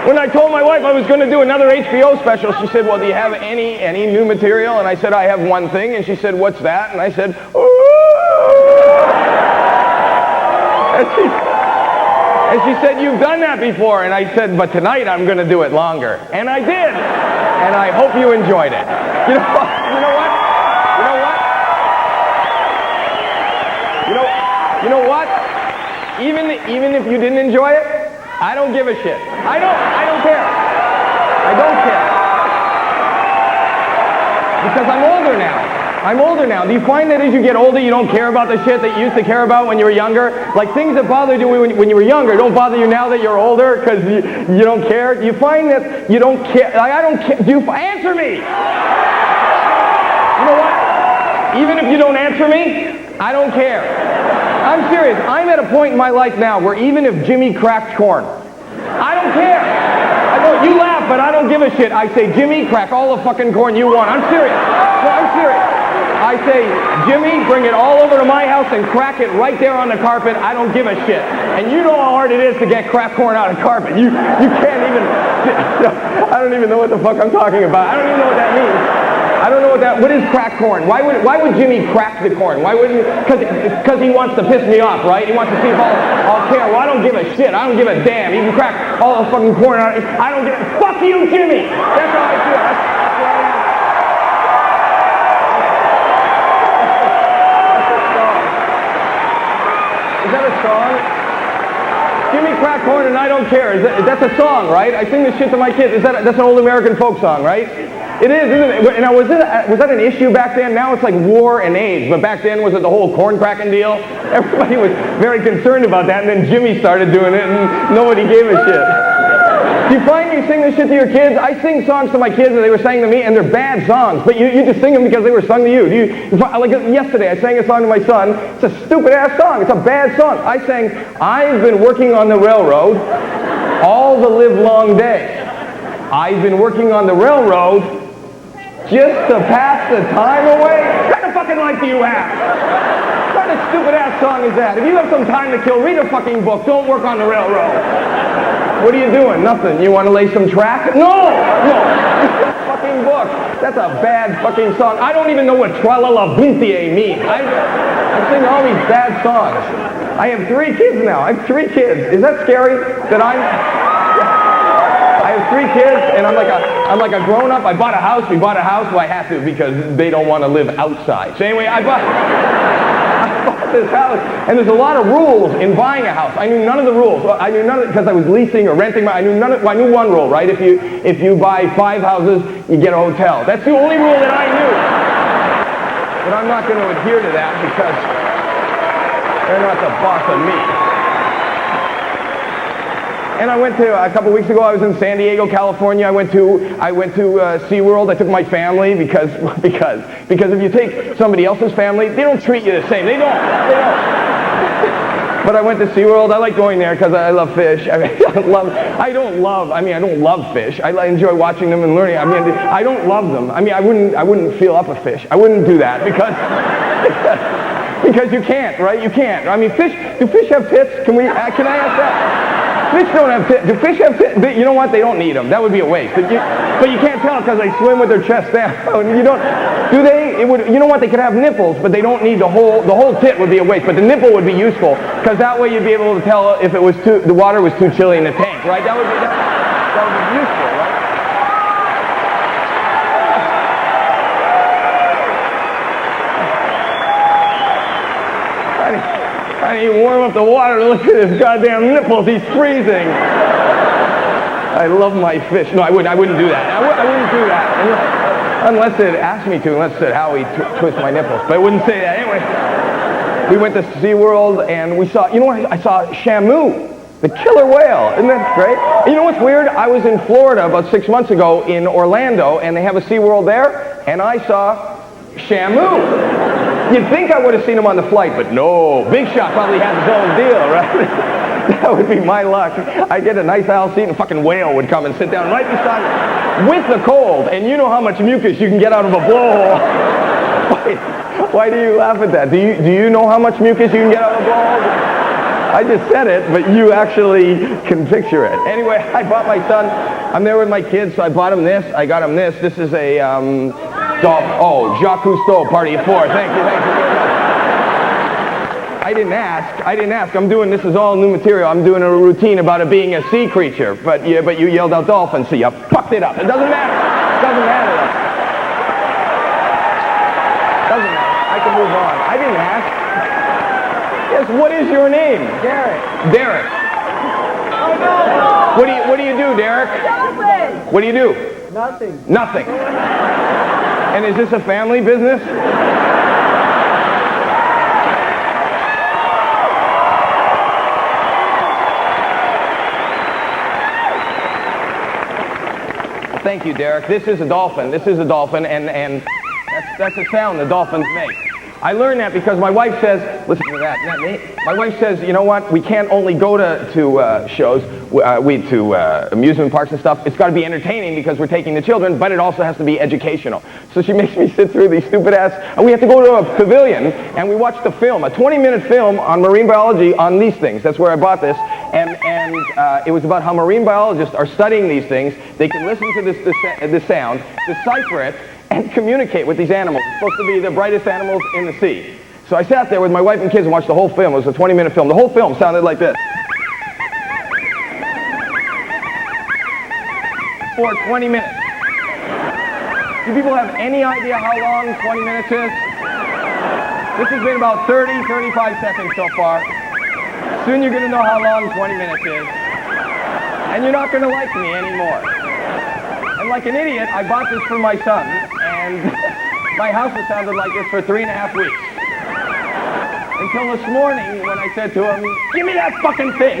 When I told my wife I was going to do another HBO special, she said, well, do you have any new material? And I said, I have one thing. And she said, what's that? And I said, and she said, you've done that before. And I said, but tonight I'm going to do it longer. And I did. And I hope you enjoyed it. You know what? You know what? Even if you didn't enjoy it, I don't give a shit. I don't care. I don't care. Because I'm older now. Do you find that as you get older, you don't care about the shit that you used to care about when you were younger? Like things that bothered you when you were younger don't bother you now that you're older because you don't care? Do you find that you don't care? Like, I don't care. Answer me! You know what? Even if you don't answer me, I don't care. I'm serious. I'm at a point in my life now where even if Jimmy cracked corn, I don't care. You laugh, but I don't give a shit. I say, Jimmy, crack all the fucking corn you want. I'm serious. No, I'm serious. I say, Jimmy, bring it all over to my house and crack it right there on the carpet. I don't give a shit. And you know how hard it is to get cracked corn out of carpet. You can't even... I don't even know what the fuck I'm talking about. I don't even know what that means. I don't know what is cracked corn? Why would Jimmy crack the corn? Why wouldn't? Because he wants to piss me off, right? He wants to see if I'll care. Well, I don't give a shit. I don't give a damn. You can crack all the fucking corn out. I don't give a... Fuck you, Jimmy! That's how I feel. That's what I am. Is that a song? Jimmy cracked corn and I don't care. That's a song, right? I sing this shit to my kids. That's an old American folk song, right? It is, isn't it? Now, was that an issue back then? Now it's like war and AIDS, but back then was it the whole corn cracking deal? Everybody was very concerned about that, and then Jimmy started doing it, and nobody gave a shit. Do you find you sing this shit to your kids? I sing songs to my kids that they were sang to me, and they're bad songs, but you just sing them because they were sung to you. Like yesterday, I sang a song to my son. It's a stupid-ass song. It's a bad song. I sang, I've been working on the railroad all the livelong day. I've been working on the railroad just to pass the time away? What kind of fucking life do you have? What kind of stupid-ass song is that? If you have some time to kill, read a fucking book. Don't work on the railroad. What are you doing? Nothing. You want to lay some track? No! Read a fucking book. That's a bad fucking song. I don't even know what Tralala-Buntie means. I sing all these bad songs. I have 3 kids now. I have 3 kids. Is that scary? I have 3 kids, and I'm like a grown-up. I bought a house. We bought a house. Well, I had to because they don't want to live outside. So anyway, I bought this house, and there's a lot of rules in buying a house. I knew none of the rules. I knew none of it because I was leasing or renting. I knew one rule, right? If you buy 5 houses, you get a hotel. That's the only rule that I knew. But I'm not going to adhere to that because they're not the boss of me. And I went to, a couple weeks ago, I was in San Diego, California. I went to SeaWorld. I took my family because if you take somebody else's family, they don't treat you the same. They don't. But I went to SeaWorld. I like going there because I love fish. I don't love fish. I enjoy watching them and learning. I don't love them. I wouldn't feel up a fish. I wouldn't do that because you can't, right? You can't. Do fish have tits? Can I ask that? Fish don't have tits. Do fish have tits? You know what? They don't need them. That would be a waste. But you can't tell because they swim with their chest down. Do they? You know what? They could have nipples, but they don't need the whole tit would be a waste. But the nipple would be useful because that way you'd be able to tell if the water was too chilly in the tank, right? That would be useful, right? I need to warm up the water to look at his goddamn nipples. He's freezing. I love my fish. No, I wouldn't do that. I wouldn't do that. Unless it asked me to, unless it said Howie twist my nipples. But I wouldn't say that. Anyway, we went to SeaWorld and we saw, I saw Shamu, the killer whale. Isn't that great? And you know what's weird? I was in Florida about 6 months ago in Orlando and they have a SeaWorld there and I saw Shamu. You'd think I would have seen him on the flight, but no. Big Shot probably had his own deal, right? That would be my luck. I'd get a nice aisle seat and a fucking whale would come and sit down right beside me with the cold. And you know how much mucus you can get out of a blowhole. Why do you laugh at that? Do you know how much mucus you can get out of a blowhole? I just said it, but you actually can picture it. Anyway, I bought my son, I'm there with my kids, so I bought him this, I got him this. This is a, Jacques Cousteau, Party of Four. Thank you very much. I didn't ask. This is all new material. I'm doing a routine about it being a sea creature, but you yelled out dolphin, so you fucked it up. It doesn't matter. I can move on. I didn't ask. Yes, what is your name? Derek. Oh, no. What do you do, Derek? Dolphin. What do you do? Nothing. And is this a family business? Thank you, Derek. This is a dolphin, and that's a sound the dolphins make. I learned that because my wife says, listen to that, isn't that neat? My wife says, you know what, we can't only go to shows, to amusement parks and stuff. It's got to be entertaining because we're taking the children, but it also has to be educational. So she makes me sit through these stupid ass, and we have to go to a pavilion, and we watch the film, a 20-minute film on marine biology on these things. That's where I bought this, and it was about how marine biologists are studying these things. They can listen to this sound, decipher it, and communicate with these animals. It's supposed to be the brightest animals in the sea. So I sat there with my wife and kids and watched the whole film. It was a 20-minute film. The whole film sounded like this. For 20 minutes. Do people have any idea how long 20 minutes is? This has been about 30, 35 seconds so far. Soon you're going to know how long 20 minutes is. And you're not going to like me anymore. And like an idiot, I bought this for my son, and my house has sounded like this for 3.5 weeks. Until this morning when I said to him, give me that fucking thing!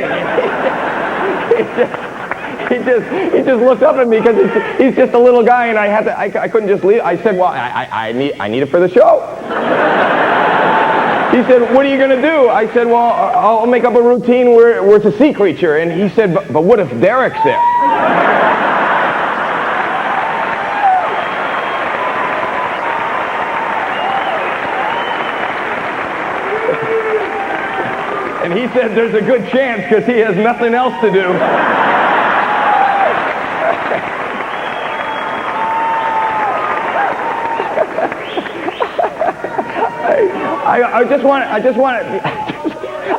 he just looked up at me because he's just a little guy, and I couldn't just leave. I said, well, I need it for the show. He said, what are you going to do? I said, well, I'll make up a routine where it's a sea creature. And he said, but what if Derek's there? And he said there's a good chance because he has nothing else to do.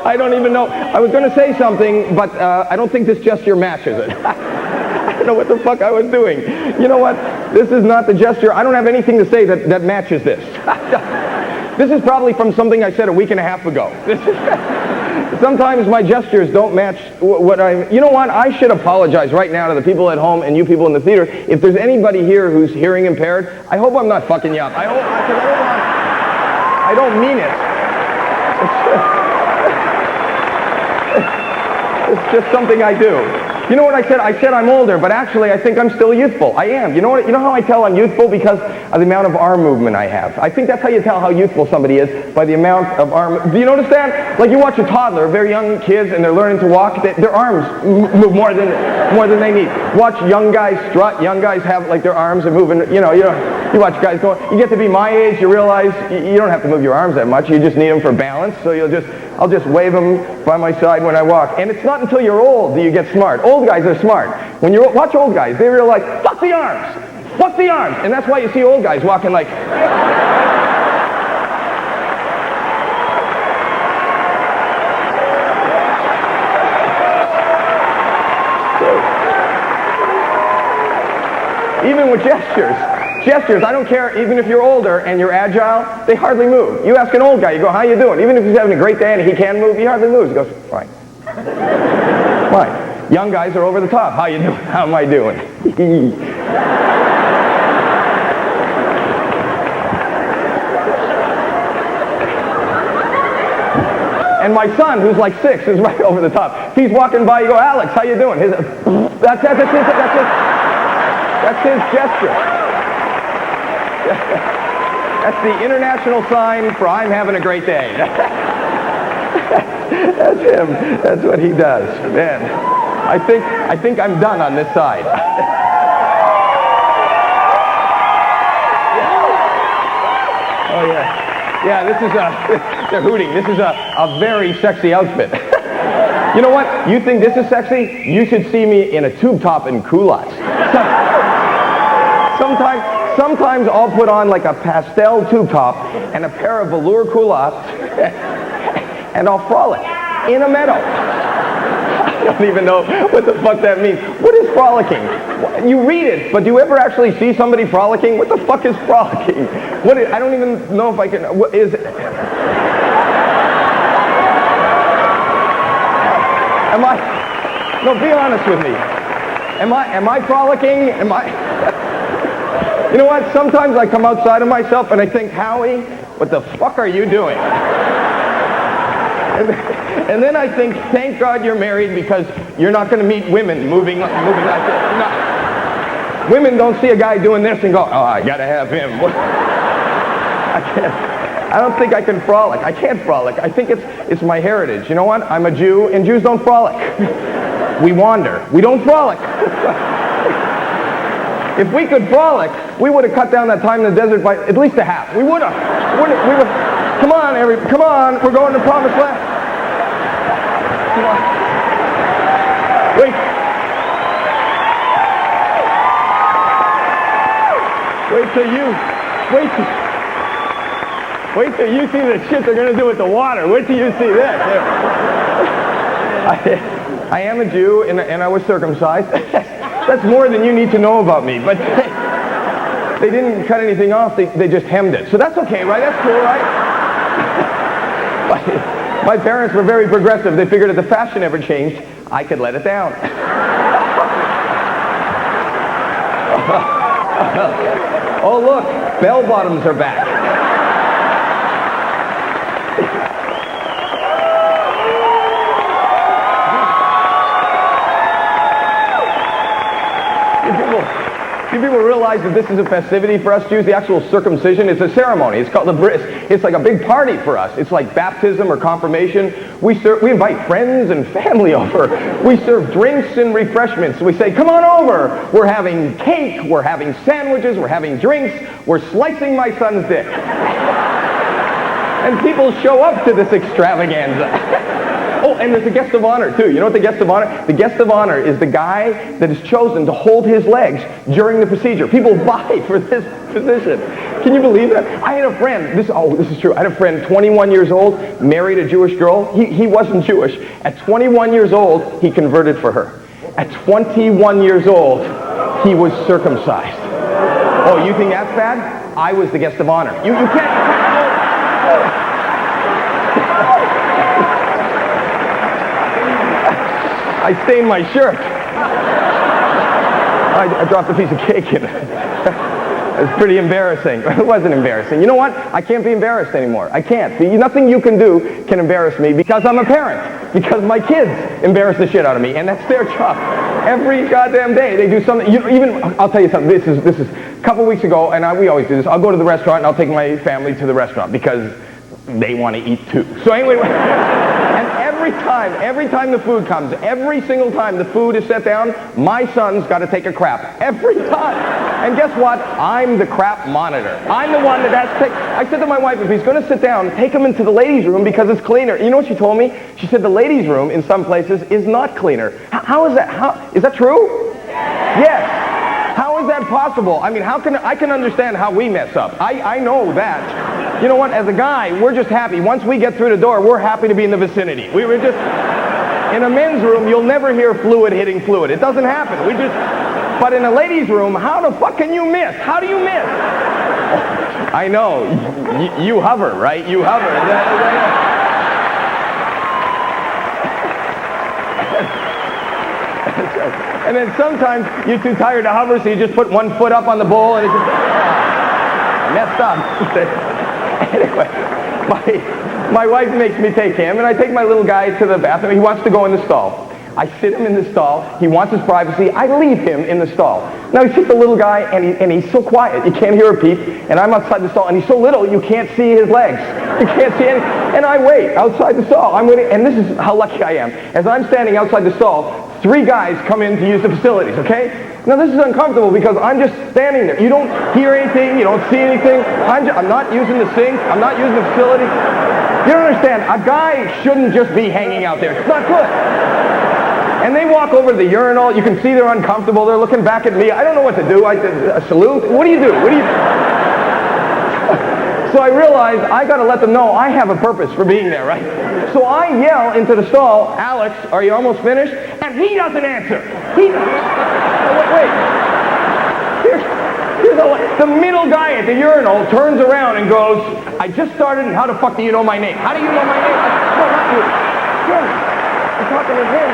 I don't even know. I was going to say something, but I don't think this gesture matches it. I don't know what the fuck I was doing. You know what? This is not the gesture. I don't have anything to say that matches this. This is probably from something I said a week and a half ago. Sometimes my gestures don't match what I'm... You know what? I should apologize right now to the people at home and you people in the theater. If there's anybody here who's hearing impaired, I hope I'm not fucking you up. I don't mean it. It's just something I do. You know what I said? I said I'm older, but actually I think I'm still youthful. I am. You know what? You know how I tell I'm youthful? Because of the amount of arm movement I have. I think that's how you tell how youthful somebody is, by the amount of arm... Do you notice that? Like you watch a toddler, very young kids, and they're learning to walk, their arms move more than they need. Watch young guys strut. Young guys have, like, their arms are moving, you watch guys go... You get to be my age, you realize you don't have to move your arms that much. You just need them for balance, so I'll just wave them by my side when I walk. And it's not until you're old that you get smart. Old guys are smart. When you watch old guys, they realize, fuck the arms! Fuck the arms! And that's why you see old guys walking like... Even with gestures, I don't care, even if you're older and you're agile, they hardly move. You ask an old guy, you go, how you doing? Even if he's having a great day and he can move, he hardly moves. He goes, fine. Fine. Young guys are over the top. How you doing? How am I doing? And my son, who's like 6, is right over the top. If he's walking by, you go, Alex, how you doing? That's his gesture. That's the international sign for I'm having a great day. That's him. That's what he does. Man, I think I'm done on this side. Oh yeah. Yeah, this is they're hooting. This is a very sexy outfit. You know what? You think this is sexy? You should see me in a tube top and culottes. Sometimes I'll put on like a pastel tube top and a pair of velour culottes and I'll frolic in a meadow. I don't even know what the fuck that means. What is frolicking? You read it, but do you ever actually see somebody frolicking? What the fuck is frolicking? I don't even know if I can... What is it? No, be honest with me. Am I frolicking? You know what? Sometimes I come outside of myself and I think, Howie, what the fuck are you doing? And then I think, thank God you're married because you're not going to meet women moving like this. Women don't see a guy doing this and go, oh, I got to have him. I don't think I can frolic. I can't frolic. I think it's my heritage. You know what? I'm a Jew, and Jews don't frolic. We wander. We don't frolic. If we could frolic, we would have cut down that time in the desert by at least a half. We would have. Come on, come on. We're going to promised land. Come on. Wait till you see the shit they're going to do with the water. Wait till you see this. I am a Jew, and I was circumcised. That's more than you need to know about me. But they didn't cut anything off. They just hemmed it. So that's okay, right? That's cool, right? My parents were very progressive. They figured if the fashion ever changed, I could let it down. Oh, look. Bell-bottoms are back. Do people realize that this is a festivity for us Jews? The actual circumcision, it's a ceremony. It's called the bris. It's like a big party for us. It's like baptism or confirmation. We invite friends and family over. We serve drinks and refreshments. We say, come on over. We're having cake. We're having sandwiches. We're having drinks. We're slicing my son's dick. And people show up to this extravaganza. Oh, and there's a guest of honor, too. You know what the guest of honor? The guest of honor is the guy that is chosen to hold his legs during the procedure. People vie for this position. Can you believe that? I had a friend, this is true. I had a friend, 21 years old, married a Jewish girl. He wasn't Jewish. At 21 years old, he converted for her. At 21 years old, he was circumcised. Oh, you think that's bad? I was the guest of honor. You can't... I stained my shirt. I dropped a piece of cake in it. It was pretty embarrassing. It wasn't embarrassing. You know what? I can't be embarrassed anymore. I can't. Nothing you can do can embarrass me because I'm a parent. Because my kids embarrass the shit out of me, and that's their job. Every goddamn day they do something. I'll tell you something. This is a couple weeks ago, and we always do this. I'll go to the restaurant and I'll take my family to the restaurant because they want to eat too. So anyway. And every time the food comes, every single time the food is set down, my son's got to take a crap. Every time. And guess what? I'm the crap monitor. I'm the one that has to take... I said to my wife, if he's going to sit down, take him into the ladies' room because it's cleaner. You know what she told me? She said the ladies' room in some places is not cleaner. How is that? Is that true? Yes. How is that possible? I mean, I can understand how we mess up. I know that. You know what? As a guy, we're just happy. Once we get through the door, we're happy to be in the vicinity. We were just... In a men's room, you'll never hear fluid hitting fluid. It doesn't happen. But in a ladies' room, how the fuck can you miss? How do you miss? I know. You hover, right? You hover. And then sometimes you're too tired to hover, so you just put one foot up on the bowl and it just... messed up. Anyway, my wife makes me take him, and I take my little guy to the bathroom. He wants to go in the stall. I sit him in the stall. He wants his privacy. I leave him in the stall. Now, he sits the little guy, and he's so quiet. You can't hear a peep. And I'm outside the stall, and he's so little, you can't see his legs. You can't see any. And I wait outside the stall. I'm waiting, and this is how lucky I am. As I'm standing outside the stall, 3 guys come in to use the facilities, okay? Now, this is uncomfortable because I'm just standing there. You don't hear anything. You don't see anything. I'm not using the sink. I'm not using the facility. You don't understand. A guy shouldn't just be hanging out there. It's not good. And they walk over to the urinal. You can see they're uncomfortable. They're looking back at me. I don't know what to do. A salute? What do you do? What do you do? So I realized I got to let them know I have a purpose for being there, right? So I yell into the stall, Alex, are you almost finished? And he doesn't answer. Wait. The middle guy at the urinal turns around and goes, I just started, and how the fuck do you know my name? How do you know my name? No, not you. Jim, I'm talking to him.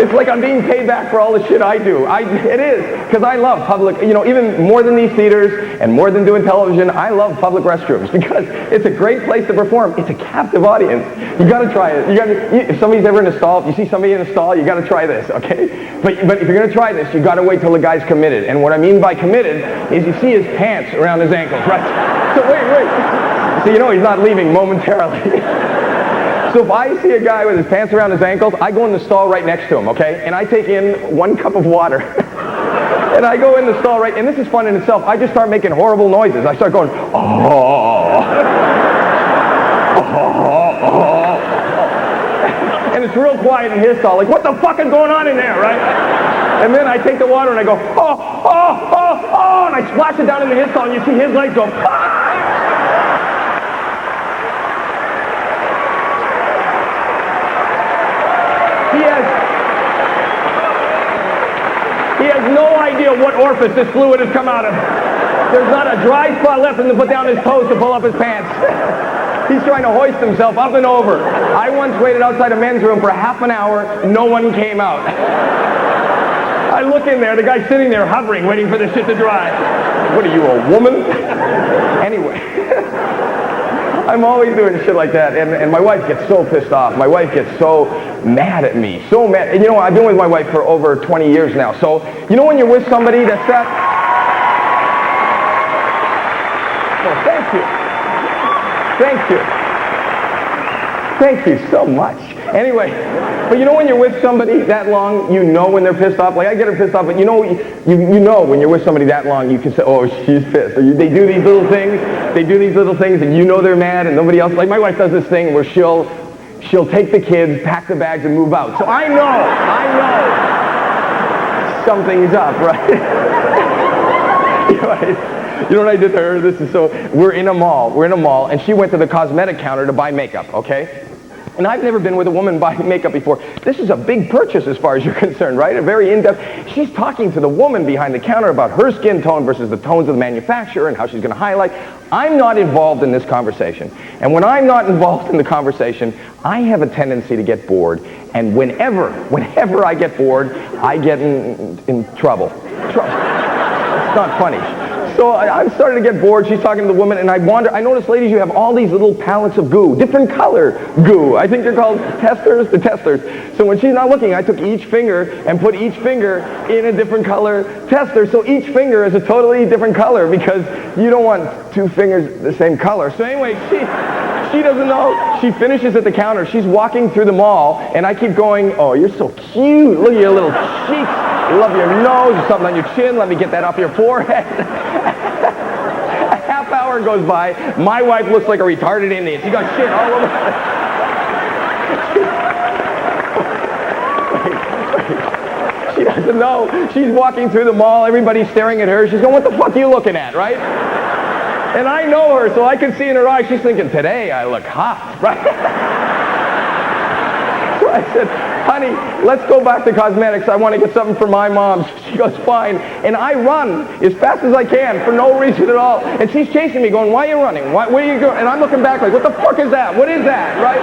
It's like I'm being paid back for all the shit I do. It is, because I love public, even more than these theaters and more than doing television, I love public restrooms because it's a great place to perform. It's a captive audience. You got to try it. If somebody's ever in a stall, if you see somebody in a stall, you got to try this, okay? But if you're going to try this, you got to wait till the guy's committed. And what I mean by committed is you see his pants around his ankles, right? So wait. So he's not leaving momentarily. So if I see a guy with his pants around his ankles, I go in the stall right next to him, okay? And I take in 1 cup of water. And I go in the stall and this is fun in itself. I just start making horrible noises. I start going, And it's real quiet in his stall, like, what the fuck is going on in there, right? And then I take the water and I go, and I splash it down into his stall, and you see his legs go, He has no idea what orifice this fluid has come out of. There's not a dry spot left for him to put down his toes to pull up his pants. He's trying to hoist himself up and over. I once waited outside a men's room for half an hour. No one came out. I look in there, the guy's sitting there hovering, waiting for this shit to dry. What are you, a woman? Anyway. I'm always doing shit like that, and my wife gets so pissed off. My wife gets so mad at me, so mad. And I've been with my wife for over 20 years now, so when you're with somebody that's that... Oh, thank you so much. Anyway, but when you're with somebody that long, when they're pissed off. Like, I get her pissed off, but you know when you're with somebody that long, you can say, oh, she's pissed. Or they do these little things, and they're mad, and nobody else. Like, my wife does this thing where she'll take the kids, pack the bags, and move out. So I know something's up, right? You know what I did to her? We're in a mall, and she went to the cosmetic counter to buy makeup, okay? And I've never been with a woman buying makeup before. This is a big purchase as far as you're concerned, right? A very in-depth. She's talking to the woman behind the counter about her skin tone versus the tones of the manufacturer and how she's going to highlight. I'm not involved in this conversation. And when I'm not involved in the conversation, I have a tendency to get bored. And whenever I get bored, I get in trouble. It's not funny. So I'm starting to get bored. She's talking to the woman, and I notice, ladies, you have all these little pallets of goo, different color goo. I think they're called testers, the testers. So when she's not looking, I took each finger and put each finger in a different color tester. So each finger is a totally different color because you don't want 2 fingers the same color. So anyway, she doesn't know. She finishes at the counter. She's walking through the mall, and I keep going, oh, you're so cute. Look at your little cheeks. I love your nose. There's something on your chin. Let me get that off your forehead. A half hour goes by. My wife looks like a retarded Indian. She got shit all over. She doesn't know. She's walking through the mall. Everybody's staring at her. She's going, what the fuck are you looking at, right? And I know her, so I can see in her eyes. She's thinking, today I look hot, right? So I said, honey, let's go back to cosmetics. I want to get something for my mom. She goes, fine. And I run as fast as I can for no reason at all. And she's chasing me going, why are you running? Where are you going? And I'm looking back like, what the fuck is that? What is that, right?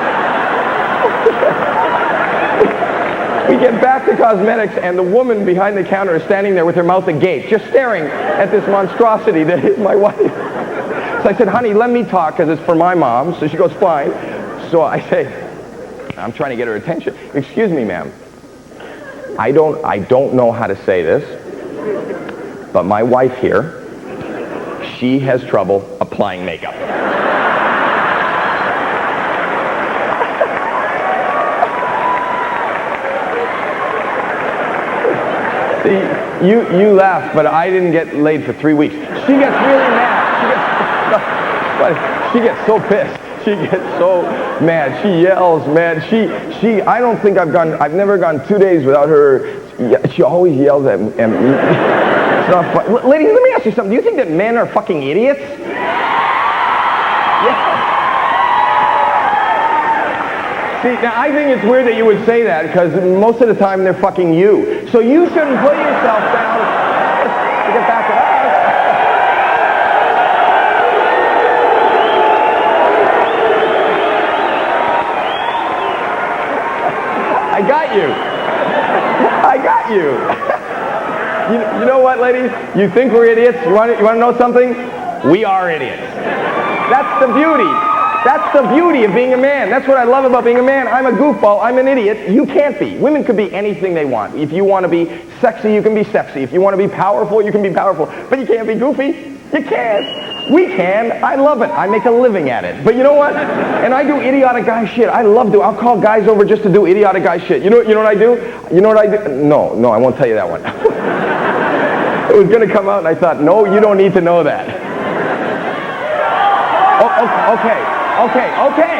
We get back to cosmetics, and the woman behind the counter is standing there with her mouth agape, just staring at this monstrosity that is my wife. So I said, honey, let me talk because it's for my mom. So she goes, fine. So I say, I'm trying to get her attention. Excuse me, ma'am. I don't know how to say this, but my wife here, she has trouble applying makeup. See, You laugh, but I didn't get laid for 3 weeks. She gets really mad. She gets so pissed. She gets so mad. She yells, man. I don't think I've never gone 2 days without her. She always yells at me. It's not fun. Ladies, let me ask you something. Do you think that men are fucking idiots? Yeah. See, now I think it's weird that you would say that because most of the time they're fucking you. So you shouldn't put yourself down to get back at us. I got you. I got you. You know what, ladies? You think we're idiots? You want to know something? We are idiots. That's the beauty. That's the beauty of being a man. That's what I love about being a man. I'm a goofball. I'm an idiot. You can't be. Women could be anything they want. If you want to be sexy, you can be sexy. If you want to be powerful, you can be powerful. But you can't be goofy. You can't. We can. I love it. I make a living at it. But you know what? And I do idiotic guy shit. I love to. I'll call guys over just to do idiotic guy shit. You know what I do? You know what I do? No, I won't tell you that one. It was going to come out and I thought, no, you don't need to know that. Oh, okay, I'll tell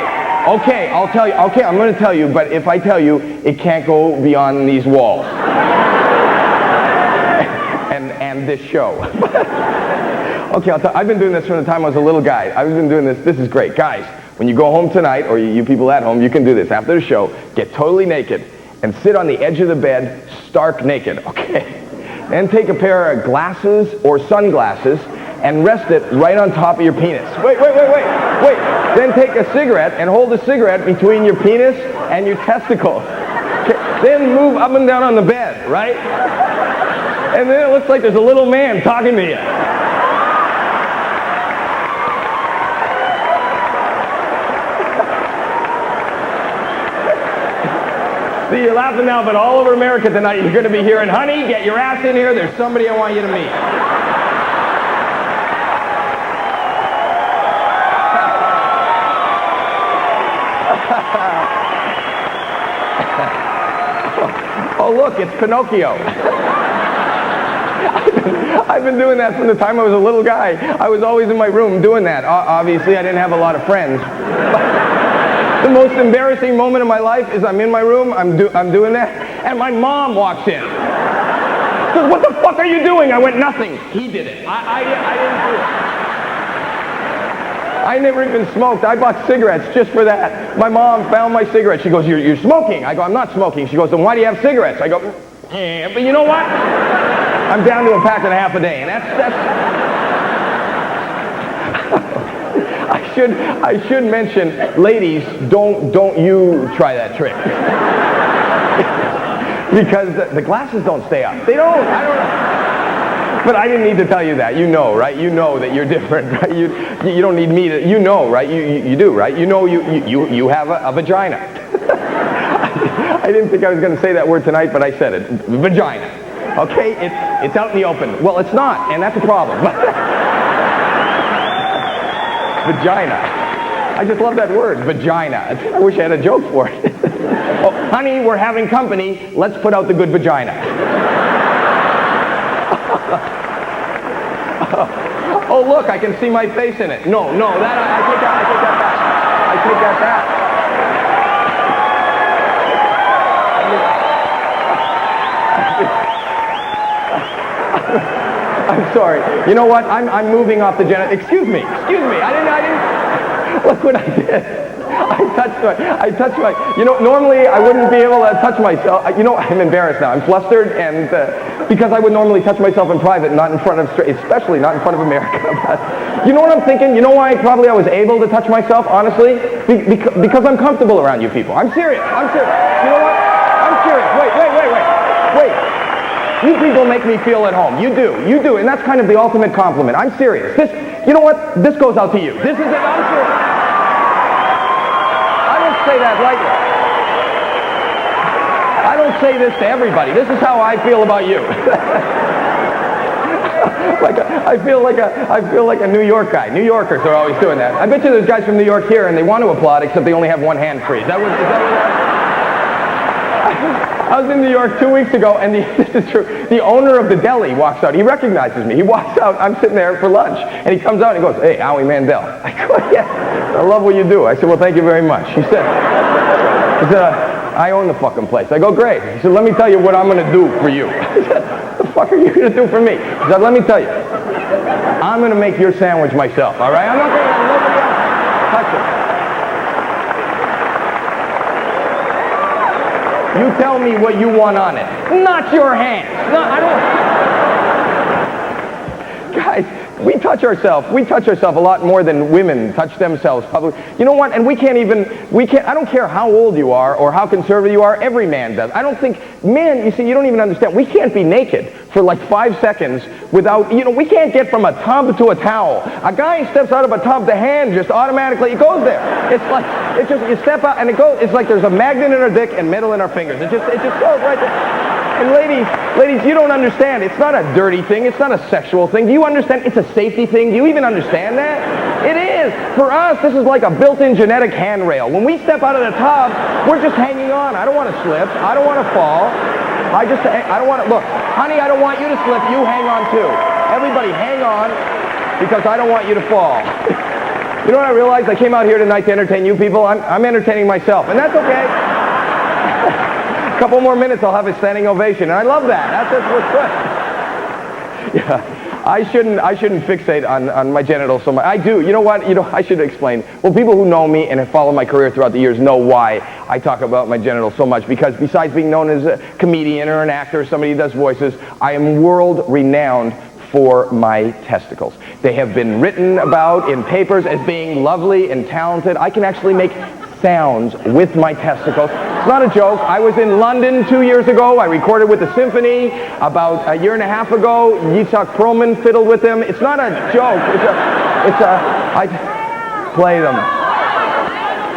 you. Okay, I'm going to tell you, but if I tell you, it can't go beyond these walls. and this show. Okay, I've been doing this from the time I was a little guy. I've been doing this. This is great. Guys, when you go home tonight, or you people at home, you can do this. After the show, get totally naked and sit on the edge of the bed, stark naked, okay? Then take a pair of glasses or sunglasses and rest it right on top of your penis. Wait. Then take a cigarette and hold the cigarette between your penis and your testicles. Okay. Then move up and down on the bed, right? And then it looks like there's a little man talking to you. See, you're laughing now, but all over America tonight, you're going to be hearing, honey, get your ass in here. There's somebody I want you to meet. Oh, look, it's Pinocchio. I've been doing that from the time I was a little guy. I was always in my room doing that. Obviously, I didn't have a lot of friends. The most embarrassing moment of my life is I'm in my room, I'm doing that, and my mom walks in. She says, what the fuck are you doing? I went, nothing. He did it. I didn't do it. I never even smoked. I bought cigarettes just for that. My mom found my cigarettes. She goes, you're smoking. I go, I'm not smoking. She goes, then why do you have cigarettes? I go, yeah, but you know what? I'm down to a pack and a half a day, and that's I should mention, ladies, don't you try that trick. Because the glasses don't stay up. They don't. I don't know. But I didn't need to tell you that. You know, right? You know that you're different, right? You don't need me to. You know, right? You do, right? You know you have a vagina. I didn't think I was going to say that word tonight, but I said it. Vagina. Okay? It's out in the open. Well, it's not, and that's a problem. Vagina. I just love that word, vagina. I wish I had a joke for it. Oh, honey, we're having company. Let's put out the good vagina. Oh, look, I can see my face in it. No, I take that back. I take that back. I'm sorry. You know what? I'm moving off the genital. Excuse me. I didn't. Look what I did. I touched my. You know, normally I wouldn't be able to touch myself. You know, I'm embarrassed now. I'm flustered, and because I would normally touch myself in private, not in front of, especially not in front of America. But you know what I'm thinking? You know why I was able to touch myself? Honestly, because I'm comfortable around you people. I'm serious. You know what? I'm serious. Wait. You people make me feel at home. You do, and that's kind of the ultimate compliment. I'm serious. You know what? This goes out to you. This is it. I'm serious. I don't say that lightly. I don't say this to everybody. This is how I feel about you. I feel like a New York guy. New Yorkers are always doing that. I bet you there's guys from New York here and they want to applaud, except they only have one hand free. Is that what I was in New York 2 weeks ago, and this is true. The owner of the deli walks out. He recognizes me. He walks out. I'm sitting there for lunch, and he comes out and he goes, "Hey, Howie Mandell." I go, "Yeah, I love what you do." I said, "Well, thank you very much." He said, "I own the fucking place." I go, "Great." He said, "Let me tell you what I'm going to do for you." I said, "What the fuck are you going to do for me?" He said, "Let me tell you. I'm going to make your sandwich myself, all right? I'm not going to let nobody else touch it. You tell me what you want on it. Not your hands. No, I don't. Guys, we touch ourselves a lot more than women touch themselves publicly. You know what? And we can't, I don't care how old you are or how conservative you are, every man does. I don't think, man, you see, you don't even understand. We can't be naked for like 5 seconds without, we can't get from a tub to a towel. A guy steps out of a tub, the hand just automatically, it goes there. It's like, you step out and it goes, it's like there's a magnet in our dick and metal in our fingers. It just goes right there. And ladies, you don't understand. It's not a dirty thing. It's not a sexual thing. Do you understand? It's a safety thing. Do you even understand that? It is. For us, this is like a built-in genetic handrail. When we step out of the tub, we're just hanging on. I don't want to slip. I don't want to fall. I don't want to, look, honey, I don't want you to slip. You hang on too. Everybody hang on because I don't want you to fall. You know what I realized? I came out here tonight to entertain you people. I'm entertaining myself, and that's okay. A couple more minutes, I'll have a standing ovation, and I love that. That's what's good. Yeah, I shouldn't fixate on my genitals so much. I do. You know what? I should explain. Well, people who know me and have followed my career throughout the years know why I talk about my genitals so much. Because besides being known as a comedian or an actor or somebody who does voices, I am world-renowned for my testicles. They have been written about in papers as being lovely and talented. I can actually make sounds with my testicles. It's not a joke. I was in London 2 years ago. I recorded with the symphony. About a year and a half ago, Yitzhak Perlman fiddled with them. It's not a joke. I play them.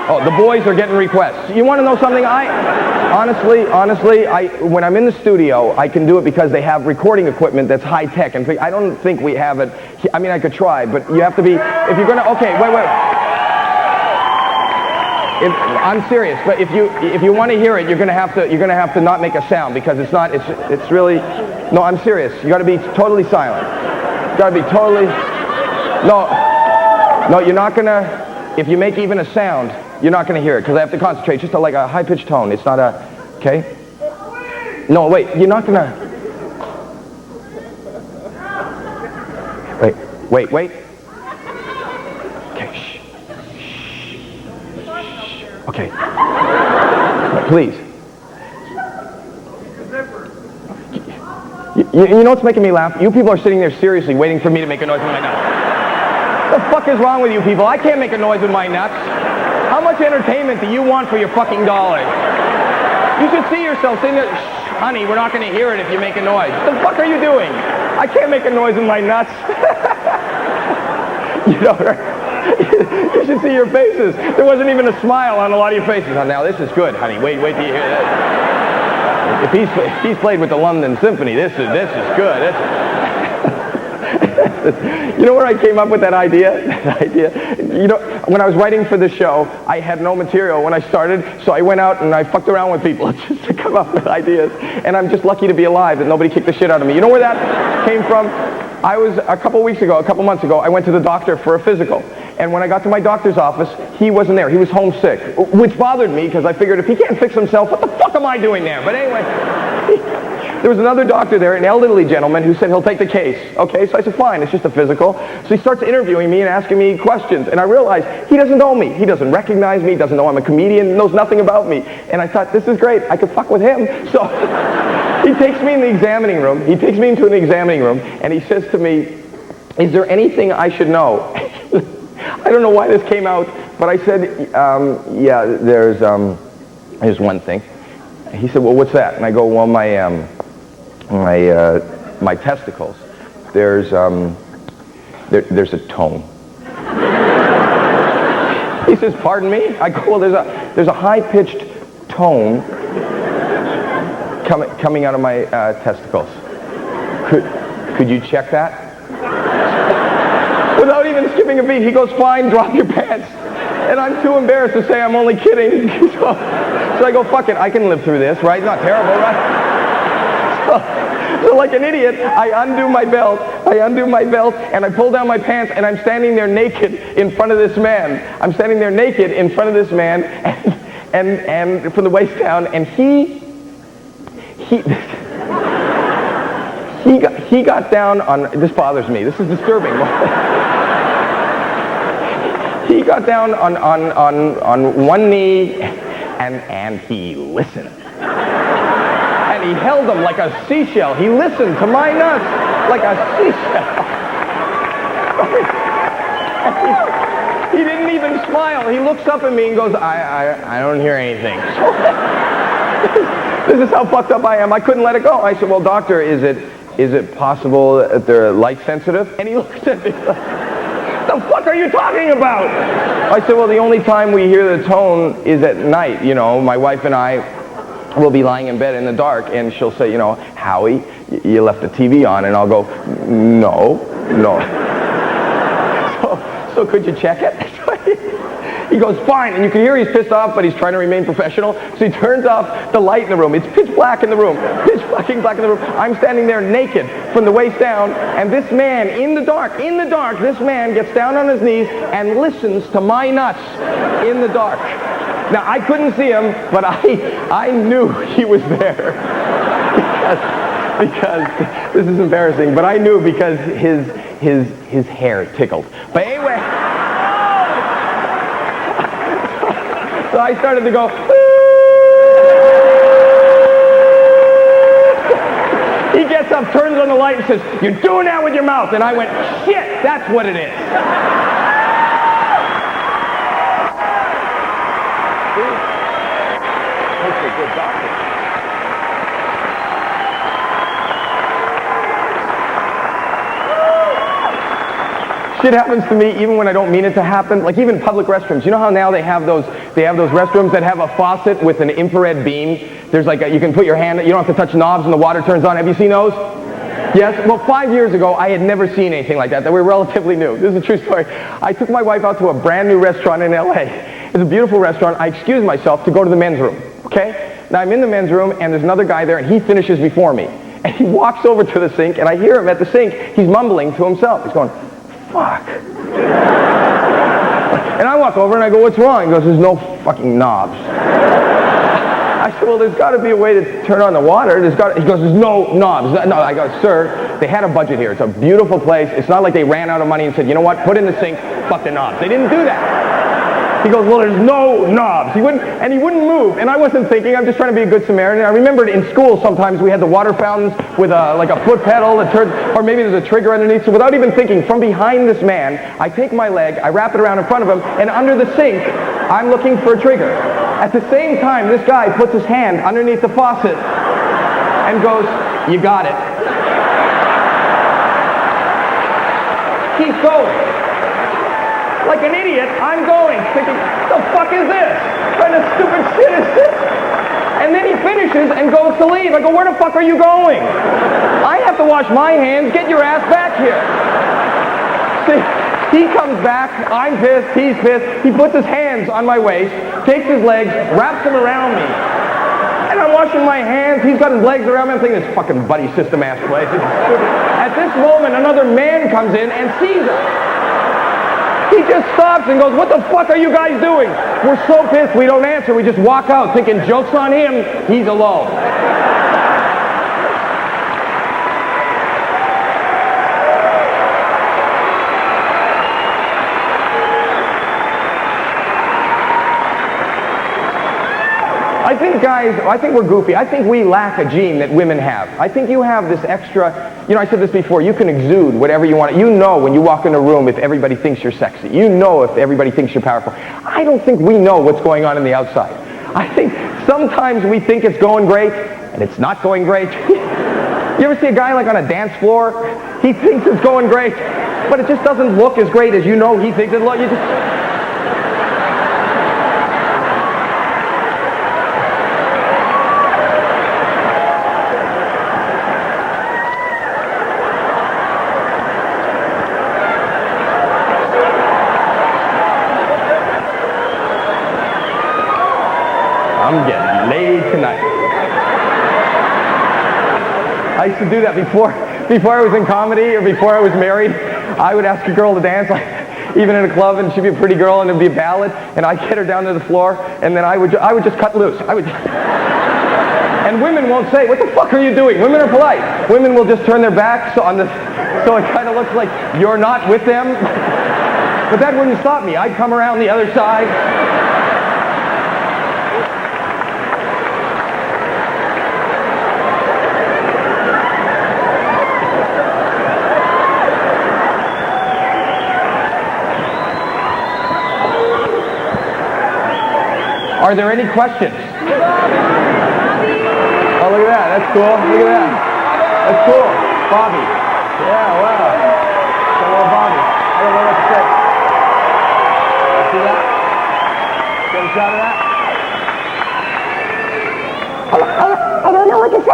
Oh, the boys are getting requests. You want to know something? Honestly, when I'm in the studio, I can do it because they have recording equipment that's high tech. And I don't think we have it. I mean, I could try, but you have to be, if you're going to, okay, wait. I'm serious, but if you want to hear it, you're gonna have to not make a sound because it's really, no, I'm serious. You got to be totally silent. You got to be totally, no, you're not gonna. If you make even a sound, you're not gonna hear it because I have to concentrate. Just like a high pitched tone. It's not a, okay? No, wait, you're not gonna. Wait. Okay. Please. You know what's making me laugh? You people are sitting there seriously waiting for me to make a noise with my nuts. What the fuck is wrong with you people? I can't make a noise with my nuts. How much entertainment do you want for your fucking dollars? You should see yourself sitting there. Shh, honey, we're not going to hear it if you make a noise. What the fuck are you doing? I can't make a noise with my nuts. You should see your faces. There wasn't even a smile on a lot of your faces. Oh, now this is good, honey. Wait till you hear this. If he's played with the London Symphony, this is good. You know where I came up with that idea? When I was writing for the show, I had no material when I started, so I went out and I fucked around with people just to come up with ideas. And I'm just lucky to be alive that nobody kicked the shit out of me. You know where that came from? I was a couple months ago, I went to the doctor for a physical. And when I got to my doctor's office, he wasn't there. He was homesick, which bothered me because I figured if he can't fix himself, what the fuck am I doing there? But anyway, there was another doctor there, an elderly gentleman, who said he'll take the case. Okay, so I said, fine, it's just a physical. So he starts interviewing me and asking me questions. And I realized he doesn't know me. He doesn't recognize me. He doesn't know I'm a comedian. Knows nothing about me. And I thought, this is great. I could fuck with him. So he takes me in the examining room. He takes me into an examining room, and he says to me, is there anything I should know? I don't know why this came out, but I said, yeah, there's one thing. He said, well, what's that? And I go, well, my testicles. There's a tone. He says, pardon me? I go, well, there's a high-pitched tone coming out of my testicles. Could you check that? Without even skipping a beat, he goes, fine, drop your pants. And I'm too embarrassed to say I'm only kidding. So I go, fuck it, I can live through this, right? Not terrible, right? So like an idiot, I undo my belt, and I pull down my pants, and I'm standing there naked in front of this man. And from the waist down, and he got down on, this bothers me, this is disturbing. He got down on one knee, and he listened. And he held them like a seashell. He listened to my nuts like a seashell. He didn't even smile. He looks up at me and goes, I don't hear anything. This is how fucked up I am. I couldn't let it go. I said, well, doctor, is it possible that they're light sensitive? And he looks at me like, the fuck are you talking about? I said, well, the only time we hear the tone is at night. You know, my wife and I will be lying in bed in the dark, and she'll say, you know, Howie, you left the TV on, and I'll go, no. So could you check it? He goes, fine, and you can hear he's pissed off, but he's trying to remain professional, so he turns off the light in the room. It's pitch black in the room, pitch fucking black in the room. I'm standing there naked from the waist down, and this man, in the dark, this man gets down on his knees and listens to my nuts in the dark. Now, I couldn't see him, but I knew he was there. because this is embarrassing, but I knew because his hair tickled. But anyway, so I started to go, he gets up, turns on the light and says, you're doing that with your mouth. And I went, shit, that's what it is. Good doctor. Shit happens to me even when I don't mean it to happen. Like even public restrooms. You know how now they have those restrooms that have a faucet with an infrared beam? There's like you can put your hand, you don't have to touch knobs and the water turns on. Have you seen those? Yes? Well, 5 years ago, I had never seen anything like that. They were relatively new. This is a true story. I took my wife out to a brand new restaurant in LA. It's a beautiful restaurant. I excused myself to go to the men's room. Okay? Now I'm in the men's room and there's another guy there and he finishes before me. And he walks over to the sink and I hear him at the sink. He's mumbling to himself. He's going, fuck. And I walk over and I go, what's wrong? He goes, there's no fucking knobs. I said, well, there's got to be a way to turn on the water. He goes, there's no knobs. No, I go, sir, they had a budget here. It's a beautiful place. It's not like they ran out of money and said, you know what, put in the sink, fuck the knobs. They didn't do that. He goes, well, there's no knobs. He wouldn't move. And I wasn't thinking, I'm just trying to be a good Samaritan. I remembered in school sometimes we had the water fountains with like a foot pedal that turned, or maybe there's a trigger underneath. So without even thinking, from behind this man, I take my leg, I wrap it around in front of him, and under the sink, I'm looking for a trigger. At the same time, this guy puts his hand underneath the faucet and goes, you got it. Keep going. Like an idiot, I'm going, thinking, the fuck is this? What kind of stupid shit is this? And then he finishes and goes to leave. I go, where the fuck are you going? I have to wash my hands. Get your ass back here. See, he comes back. I'm pissed. He's pissed. He puts his hands on my waist, takes his legs, wraps them around me. And I'm washing my hands. He's got his legs around me. I'm thinking, this fucking buddy system ass place. At this moment, another man comes in and sees us. He just stops and goes, what the fuck are you guys doing? We're so pissed we don't answer. We just walk out thinking, joke's on him, he's alone. I think we're goofy. I think we lack a gene that women have. I think you have this extra, you know, I said this before, you can exude whatever you want. You know when you walk in a room if everybody thinks you're sexy. You know if everybody thinks you're powerful. I don't think we know what's going on in the outside. I think sometimes we think it's going great, and it's not going great. You ever see a guy like on a dance floor? He thinks it's going great, but it just doesn't look as great as you know he thinks it looks. I'm getting laid tonight. I used to do that before I was in comedy or before I was married. I would ask a girl to dance, even in a club, and she'd be a pretty girl, and it'd be a ballad, and I'd get her down to the floor, and then I would just cut loose. And women won't say, "What the fuck are you doing?" Women are polite. Women will just turn their back so it kind of looks like you're not with them. But that wouldn't stop me. I'd come around the other side. Are there any questions? Oh, look at that. That's cool. Look at that. That's cool. Bobby. Yeah, wow. Hello, Bobby. I don't know what to say. See that? Get a shot of that? I don't know what to say.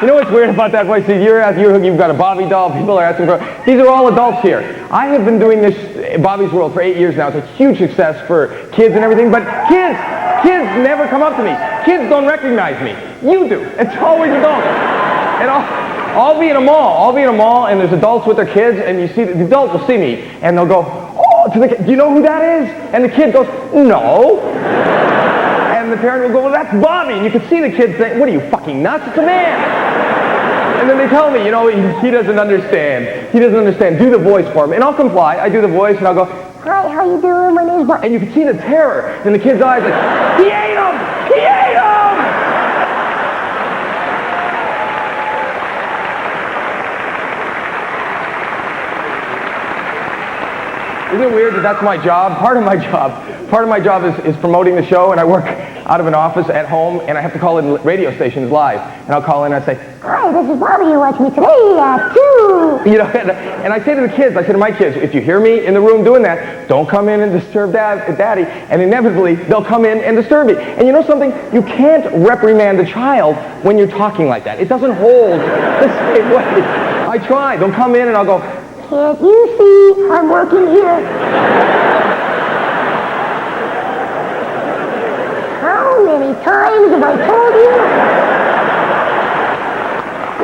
You know what's weird about that place? You've got a Bobby doll. People are asking for. These are all adults here. I have been doing this Bobby's World for 8 years now. It's a huge success for kids and everything. But kids never come up to me. Kids don't recognize me. You do. It's always adults. And I'll be in a mall, and there's adults with their kids, and you see the adult will see me, and they'll go, "Oh," to the kid, "Do you know who that is?" And the kid goes, "No." And the parent will go, "Well, that's Bobby." And you can see the kid saying, "What are you, fucking nuts? It's a man." And then they tell me, he doesn't understand. He doesn't understand. Do the voice for him. And I'll comply. I do the voice, and I'll go, Hi, how you doing? My name's Bob. and you can see the terror in the kid's eyes, like, "He ate him! He ate him!" Isn't it weird that that's my job? Part of my job is promoting the show, and I work out of an office at home, and I have to call in radio stations live. And I'll call in and I say, Hi, this is Bobby. You watch me today at 2. and I say to the kids, I say to my kids, if you hear me in the room doing that, don't come in and disturb Daddy. And inevitably, they'll come in and disturb me. And you know something? You can't reprimand a child when you're talking like that. It doesn't hold the same way. I try. They'll come in and I'll go, Can't you see I'm working here? How many times have I told you?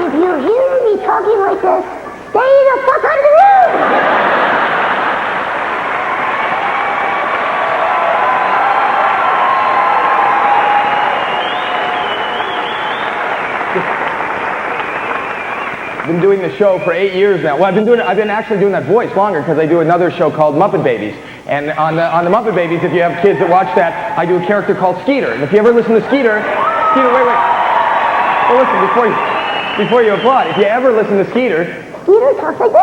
If you hear me talking like this, stay the fuck out of the room! I've been doing the show for 8 years now. Well, I've been actually doing that voice longer because I do another show called Muppet Babies. And on the Muppet Babies, if you have kids that watch that, I do a character called Skeeter. And if you ever listen to Skeeter, wait. Well, listen, before you applaud, if you ever listen to Skeeter, Skeeter talks like this.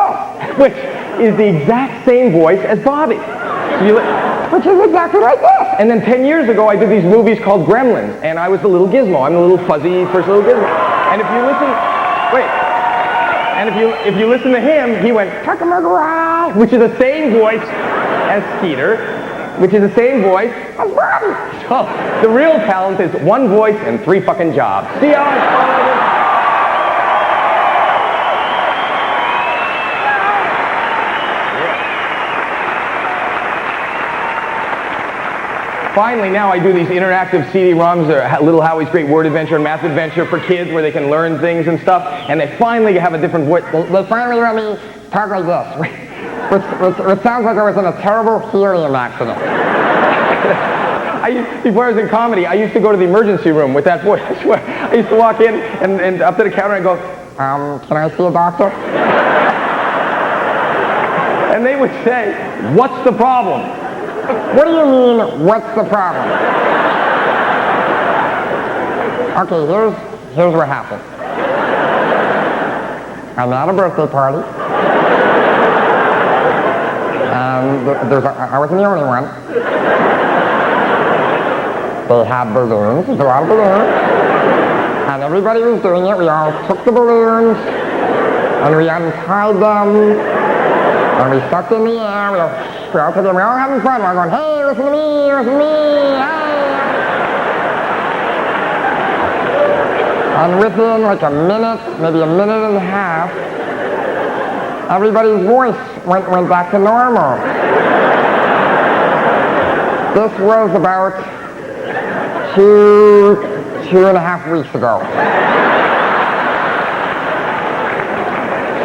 which is the exact same voice as Bobby. Which is exactly like this. And then 10 years ago, I did these movies called Gremlins, and I was the little Gizmo. I'm the little fuzzy first little Gizmo. And if you listen, if you listen to him, he went, "Tuckamugawai," which is the same voice as Skeeter, which is the same voice as Bobby. So the real talent is one voice and 3 fucking jobs. See how it's fun? Finally, now I do these interactive CD-ROMs, Little Howie's Great Word Adventure and Math Adventure for kids where they can learn things and stuff, and they finally have a different voice. They finally let me talk like this, which sounds like I was in a terrible helium accident. Before I was in comedy, I used to go to the emergency room with that voice. I swear. I used to walk in and up to the counter and go, can I see a doctor? and they would say, "What's the problem?" What do you mean, what's the problem? Okay, here's what happened. I'm at a birthday party. And I wasn't the only one. They had balloons, there's a lot of balloons. And everybody was doing it. We all took the balloons, and we untied them, and we stuck them in the air. We're all having fun. We're going, hey, listen to me, hey. And within like a minute, maybe a minute and a half, everybody's voice went back to normal. This was about two and a half weeks ago.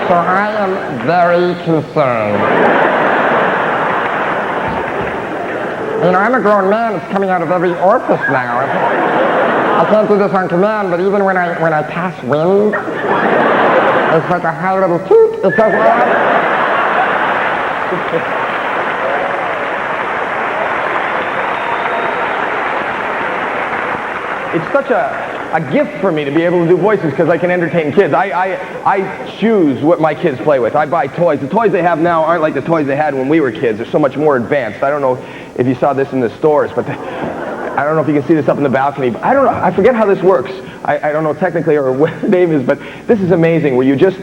So I am very concerned. You know, I'm a grown man. It's coming out of every orifice now. I can't do this on command, but even when I pass wind, it's like a high little toot. It says, It's such a gift for me to be able to do voices because I can entertain kids. I choose what my kids play with. I buy toys. The toys they have now aren't like the toys they had when we were kids. They're so much more advanced. I don't know if you saw this in the stores, but I don't know if you can see this up in the balcony. But I don't know. I forget how this works. I don't know technically or what the name is, but this is amazing where you just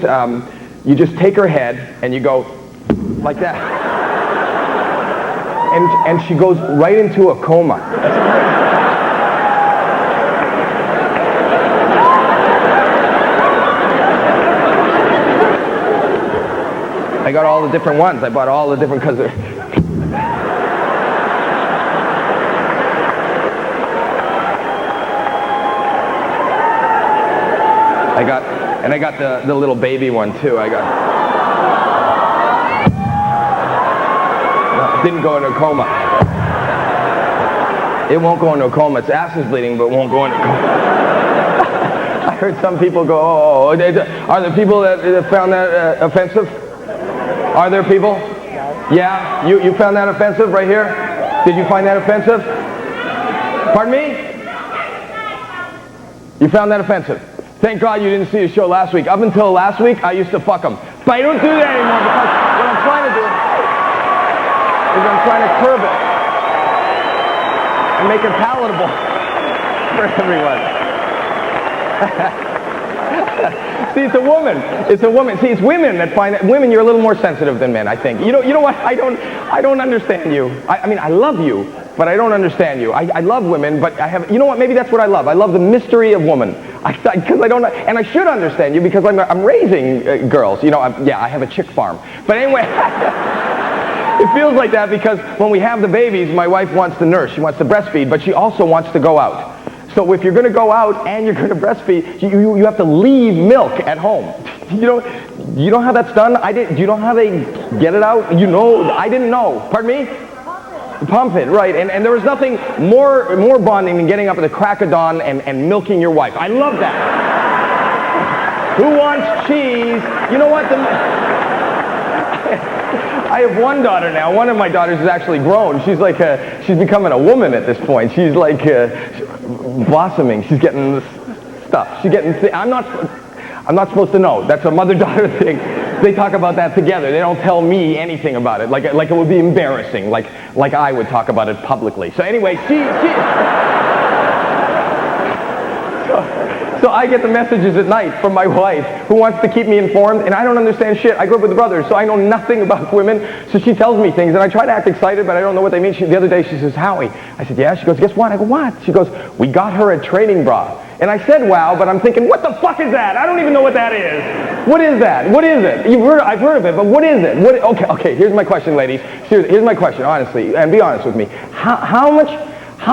take her head and you go like that. And she goes right into a coma. I got all the different ones. I bought all the different because I got the little baby one too. No, it didn't go into a coma. It won't go into a coma. Its ass is bleeding, but it won't go into a coma. I heard some people go, oh. Are there people that found that offensive? Are there people? Yeah? You found that offensive right here? Did you find that offensive? Pardon me? You found that offensive? Thank God you didn't see the show last week. Up until last week, I used to fuck them. But I don't do that anymore because what I'm trying to do is I'm trying to curb it and make it palatable for everyone. See, it's a woman. It's a woman. See, it's women that find that. Women, you're a little more sensitive than men, I think. You know what? I don't understand you. I mean, I love you, but I don't understand you. I love women, but I have. You know what? Maybe that's what I love. I love the mystery of woman. Because I don't, and I should understand you because I'm raising girls. You know, I have a chick farm. But anyway. It feels like that because when we have the babies, my wife wants to nurse. She wants to breastfeed, but she also wants to go out. So if you're going to go out and you're going to breastfeed, you have to leave milk at home. You know how that's done? Do you know how they get it out? You know, I didn't know. Pardon me? Pump it, right. And there was nothing more bonding than getting up at the crack of dawn and milking your wife. I love that. Who wants cheese? You know what? I have one daughter now. One of my daughters is actually grown. She's like she's becoming a woman at this point. She's like blossoming. She's getting this stuff. She's getting. I'm not supposed to know. That's a mother-daughter thing. They talk about that together. They don't tell me anything about it. Like it would be embarrassing. Like I would talk about it publicly. So anyway, So I get the messages at night from my wife who wants to keep me informed, and I don't understand shit. I grew up with brothers, so I know nothing about women. So she tells me things, and I try to act excited, but I don't know what they mean. The other day she says, Howie. I said, yeah. She goes, guess what? I go, what? She goes, we got her a training bra. And I said, wow, but I'm thinking, what the fuck is that? I don't even know what that is. What is that? What is it? I've heard of it, but what is it? Okay, here's my question, ladies. Here's my question, honestly, and be honest with me. How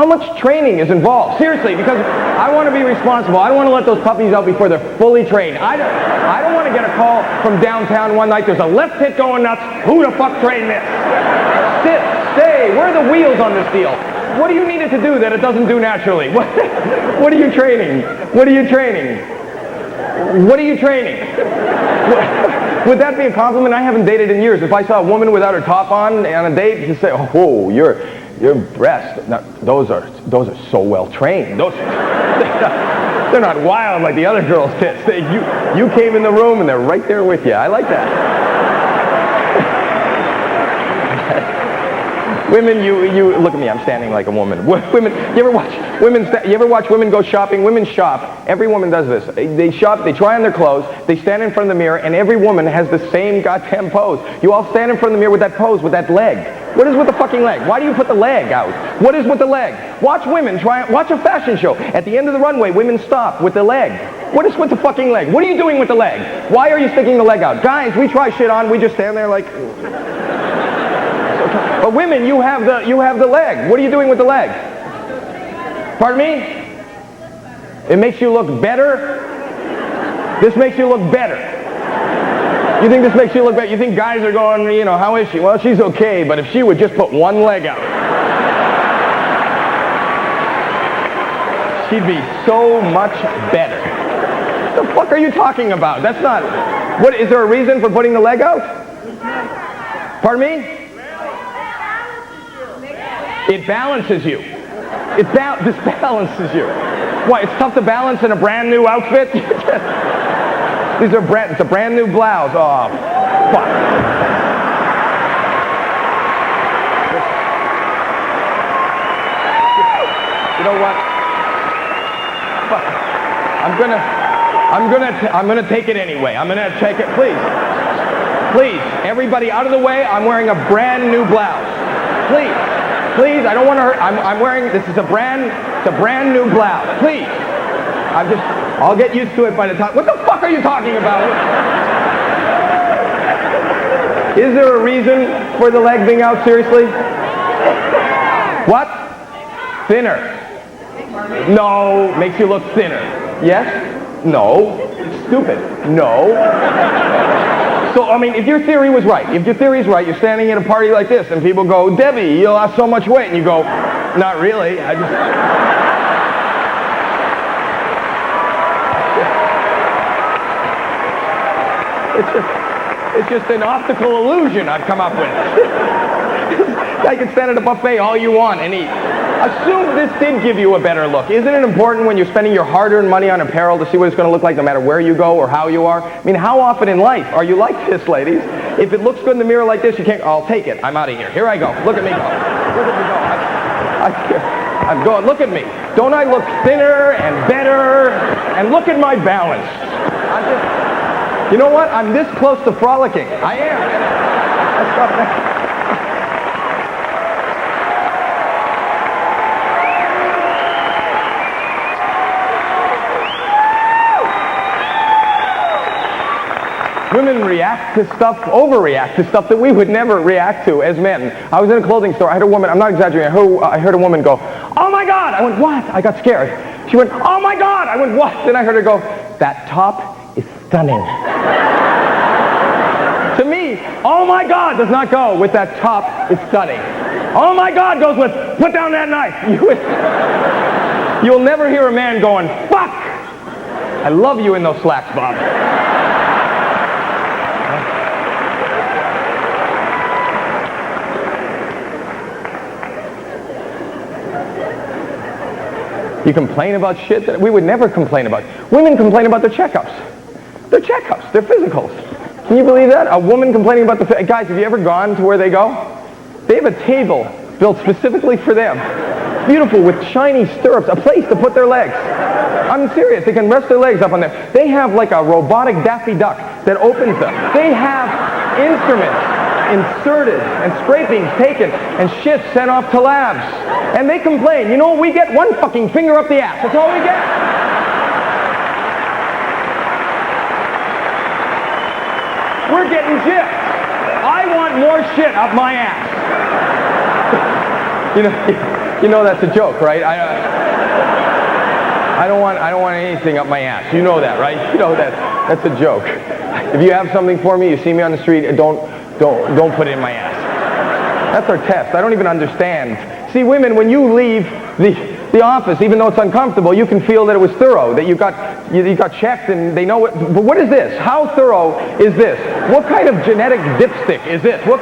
much training is involved? Seriously, because I want to be responsible. I don't want to let those puppies out before they're fully trained. I don't want to get a call from downtown one night. There's a left hit going nuts. Who the fuck trained this? Sit, stay. Where are the wheels on this deal? What do you need it to do that it doesn't do naturally? What are you training? What are you training? What are you training? Would that be a compliment? I haven't dated in years. If I saw a woman without her top on a date, she'd say, oh, your breasts, those are so well trained. They're not wild like the other girls' tits. You came in the room and they're right there with you. I like that. Women, you look at me. I'm standing like a woman. Women, you ever watch women go shopping? Women shop. Every woman does this. They shop. They try on their clothes. They stand in front of the mirror, and every woman has the same goddamn pose. You all stand in front of the mirror with that pose, with that leg. What is with the fucking leg? Why do you put the leg out? What is with the leg? Watch women try. Watch a fashion show. At the end of the runway, women stop with the leg. What is with the fucking leg? What are you doing with the leg? Why are you sticking the leg out? Guys, we try shit on. We just stand there like. But women, you have the leg. What are you doing with the leg? Pardon me? It makes you look better? This makes you look better. You think this makes you look better? You think guys are going, you know, how is she? Well, she's okay, but if she would just put one leg out, she'd be so much better. What the fuck are you talking about? That's not... What, is there a reason for putting the leg out? Pardon me? It balances you. This balances you. What, it's tough to balance in a brand new outfit? It's a brand new blouse. Oh, fuck. You know what? Fuck. I'm gonna take it anyway. I'm gonna take it, please. Please, everybody out of the way. I'm wearing a brand new blouse. Please. Please, I don't want to hurt. I'm wearing, this is a brand new blouse. Please. I'll get used to it by the time. What the fuck are you talking about? Is there a reason for the leg being out, seriously? What? Thinner. No, makes you look thinner. Yes? No. Stupid. No. So, I mean, if your theory was right, if your theory is right, you're standing at a party like this and people go, Debbie, you lost so much weight, and you go, not really, it's just an optical illusion I've come up with. I can stand at a buffet all you want and eat. Assume this did give you a better look. Isn't it important when you're spending your hard-earned money on apparel to see what it's going to look like no matter where you go or how you are? I mean, how often in life are you like this, ladies? If it looks good in the mirror like this, you can't, I'll take it. I'm out of here. Here I go. Look at me go. Look at me go. I'm going, look at me. Don't I look thinner and better? And look at my balance. You know what? I'm this close to frolicking. I am. That's not bad. Women react to stuff, overreact to stuff that we would never react to as men. I was in a clothing store. I heard a woman, I'm not exaggerating, I heard a woman go, oh my God! I went, what? I got scared. She went, oh my God! I went, what? Then I heard her go, that top is stunning. To me, oh my God does not go with that top is stunning. Oh my God goes with, put down that knife. You'll never hear a man going, fuck! I love you in those slacks, Bob. You complain about shit that we would never complain about. Women complain about their checkups. Their checkups, their physicals. Can you believe that? A woman complaining about the... Guys, have you ever gone to where they go? They have a table built specifically for them. Beautiful, with shiny stirrups, a place to put their legs. I'm serious. They can rest their legs up on there. They have like a robotic Daffy Duck that opens them. They have instruments inserted and scrapings taken and shit sent off to labs. And they complain. You know what we get? One fucking finger up the ass. That's all we get. We're getting gypped. I want more shit up my ass. You know that's a joke, right? I don't want anything up my ass. You know that, right? You know that's a joke. If you have something for me, you see me on the street, don't put it in my ass. That's our test. I don't even understand. See, women, when you leave the office, even though it's uncomfortable, you can feel that it was thorough, that you got checked and they know it. But what is this? How thorough is this? What kind of genetic dipstick is this? What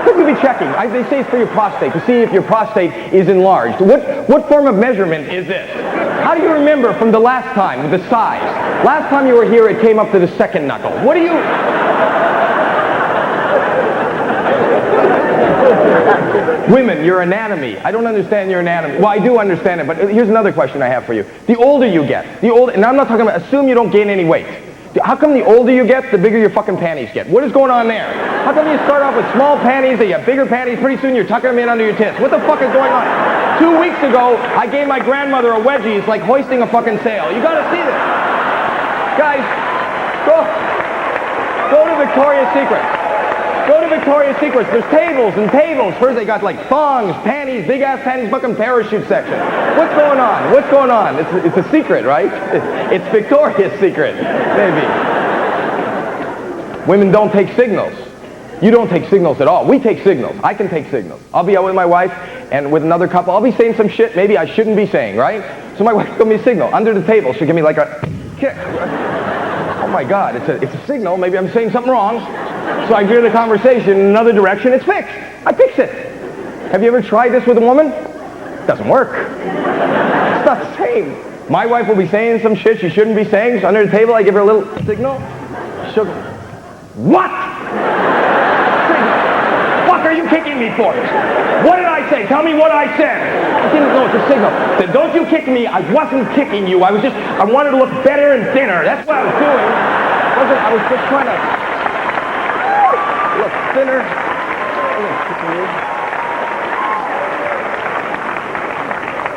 could you be checking? They say it's for your prostate, to see if your prostate is enlarged. What form of measurement is this? How do you remember from the last time, the size? Last time you were here, it came up to the second knuckle. What do you... Women, your anatomy. I don't understand your anatomy. Well, I do understand it, but here's another question I have for you. The older you get, and I'm not talking about, assume you don't gain any weight. How come the older you get, the bigger your fucking panties get? What is going on there? How come you start off with small panties, then you have bigger panties, pretty soon you're tucking them in under your tits? What the fuck is going on? 2 weeks ago, I gave my grandmother a wedgie. It's like hoisting a fucking sail. You gotta see this. Guys, go to Victoria's Secret. Go to Victoria's Secret. There's tables and tables. First they got like thongs, panties, big ass panties, fucking parachute section. What's going on? What's going on? It's a secret, right? It's Victoria's Secret, maybe. Women don't take signals. You don't take signals at all. We take signals. I can take signals. I'll be out with my wife and with another couple. I'll be saying some shit maybe I shouldn't be saying, right? So my wife will give me a signal. Under the table, she'll give me like a kick. Oh my God, it's a signal. Maybe I'm saying something wrong. So I veer the conversation in another direction. It's fixed. I fix it. Have you ever tried this with a woman? It doesn't work. It's not the same. My wife will be saying some shit she shouldn't be saying. So under the table, I give her a little signal. She'll go, what? What are you kicking me for? What did I say? Tell me what I said. I didn't know it's a signal. Then don't you kick me. I wasn't kicking you. I wanted to look better and thinner. That's what I was doing. I was just trying to look thinner.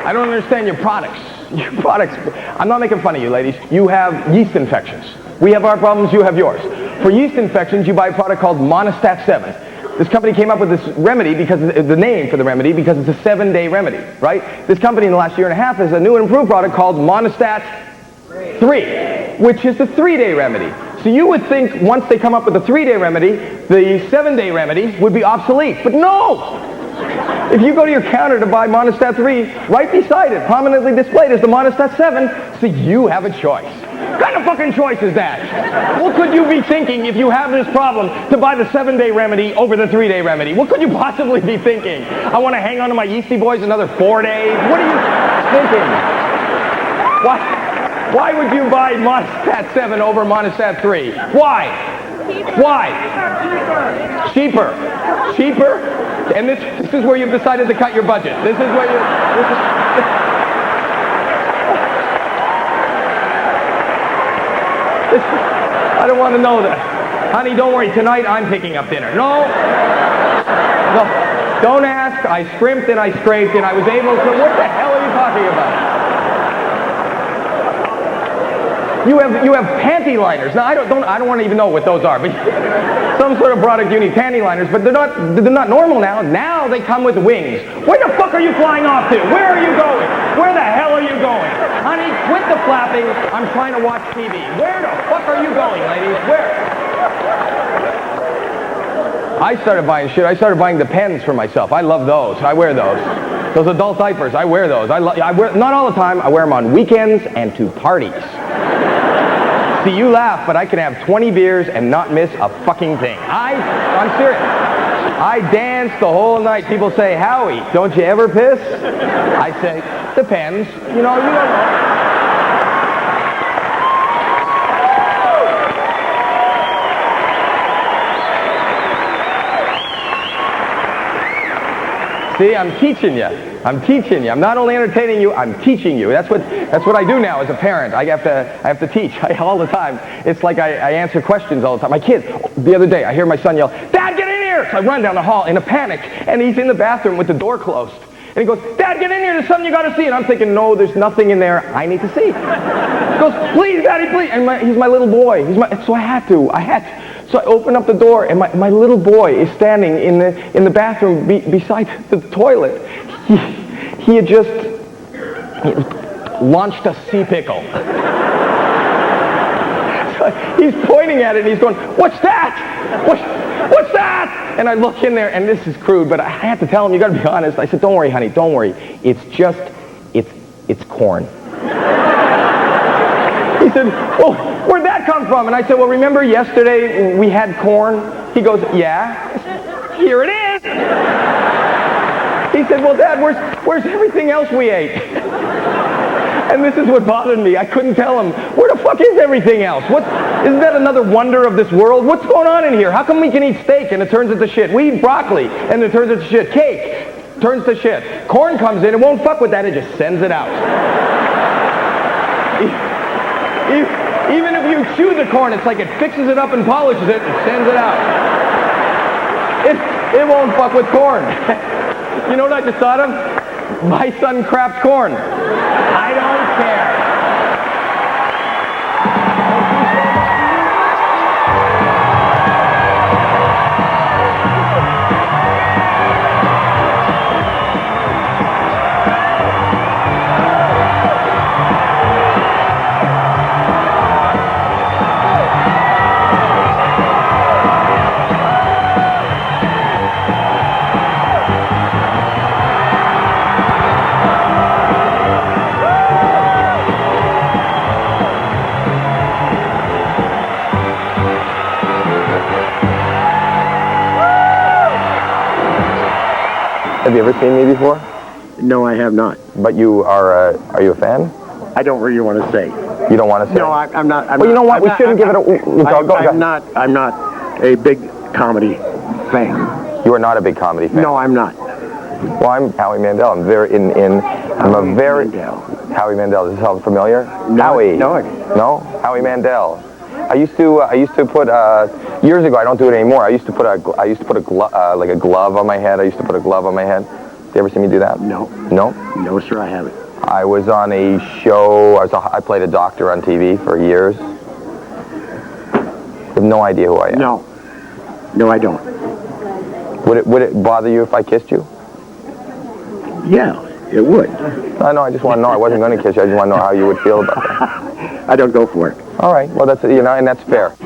I don't understand your products. Your products. I'm not making fun of you, ladies. You have yeast infections. We have our problems, you have yours. For yeast infections, you buy a product called Monistat 7. This company came up with this remedy because the name for the remedy because it's a 7-day remedy, right? This company in the last year and a half has a new and improved product called Monistat 3, which is the 3-day remedy. So you would think once they come up with the 3-day remedy, the 7-day remedy would be obsolete. But no! If you go to your counter to buy Monistat 3, right beside it, prominently displayed is the Monistat 7, so you have a choice. What kind of fucking choice is that? What could you be thinking if you have this problem to buy the 7-day remedy over the 3-day remedy? What could you possibly be thinking? I want to hang on to my yeasty boys another 4 days? What are you thinking? Why would you buy Monistat 7 over Monistat 3? Why? Why? Cheaper. Cheaper? And this is where you've decided to cut your budget. This is where you... I don't want to know that. Honey, don't worry. Tonight I'm picking up dinner. No. Don't ask. I scrimped and I scraped and I was able to... What the hell are you talking about? You have panty liners. Now I don't want to even know what those are, but some sort of product you need panty liners, but they're not normal now. Now they come with wings. Where the fuck are you flying off to? Where are you going? Where the hell are you going? Honey, quit the flapping. I'm trying to watch TV. Where the fuck are you going, ladies? Where? I started buying shit. I started buying the pens for myself. I love those. I wear those. Those adult diapers. I wear those. I wear not all the time. I wear them on weekends and to parties. See, you laugh, but I can have 20 beers and not miss a fucking thing. I'm serious. I dance the whole night. People say, Howie, don't you ever piss? I say, depends. You know, you don't know. See, I'm teaching you. I'm teaching you. I'm not only entertaining you, I'm teaching you. That's what I do now as a parent. I have to teach all the time. It's like I answer questions all the time. My kids, the other day, I hear my son yell, Dad, get in here! So I run down the hall in a panic, and he's in the bathroom with the door closed. And he goes, Dad, get in here, there's something you gotta see. And I'm thinking, no, there's nothing in there I need to see. He goes, please, Daddy, please. And he's my little boy. So I had to. So I open up the door, and my little boy is standing in the bathroom beside the toilet. He had just launched a sea pickle. So he's pointing at it, and he's going, what's that? What's that? And I look in there, and this is crude, but I had to tell him, you got to be honest. I said, don't worry, honey, don't worry. It's corn. He said, well, where'd that come from? And I said, well, remember yesterday we had corn? He goes, yeah. I said, here it is. He said, well, Dad, where's everything else we ate? And this is what bothered me. I couldn't tell him, where the fuck is everything else? Isn't that another wonder of this world? What's going on in here? How come we can eat steak and it turns into shit? We eat broccoli and it turns into shit. Cake turns to shit. Corn comes in, it won't fuck with that, it just sends it out. Even if you chew the corn, it's like it fixes it up and polishes it and sends it out. It won't fuck with corn. You know what I just thought of? My son craps corn. I don't care. Have you ever seen me before? No, I have not. But you are you a fan? I don't really want to say. You don't want to say? No, I'm not. Well, you know what? We shouldn't give it a... I'm not a big comedy fan. You are not a big comedy fan? No, I'm not. Well, I'm Howie Mandell. I'm very Mandell. Howie Mandell. Does this sound familiar? No, Howie. no. Howie Mandell. I used to put years ago. I don't do it anymore. I used to put a glove on my head. I used to put a glove on my head. You ever see me do that? No. No? No, sir, I haven't. I was on a show. I played a doctor on TV for years. You have no idea who I am. No. No, I don't. Would it bother you if I kissed you? Yeah, it would. I know. I just want to know. I wasn't going to kiss you. I just want to know how you would feel about that. I don't go for it. All right. Well, that's and that's fair.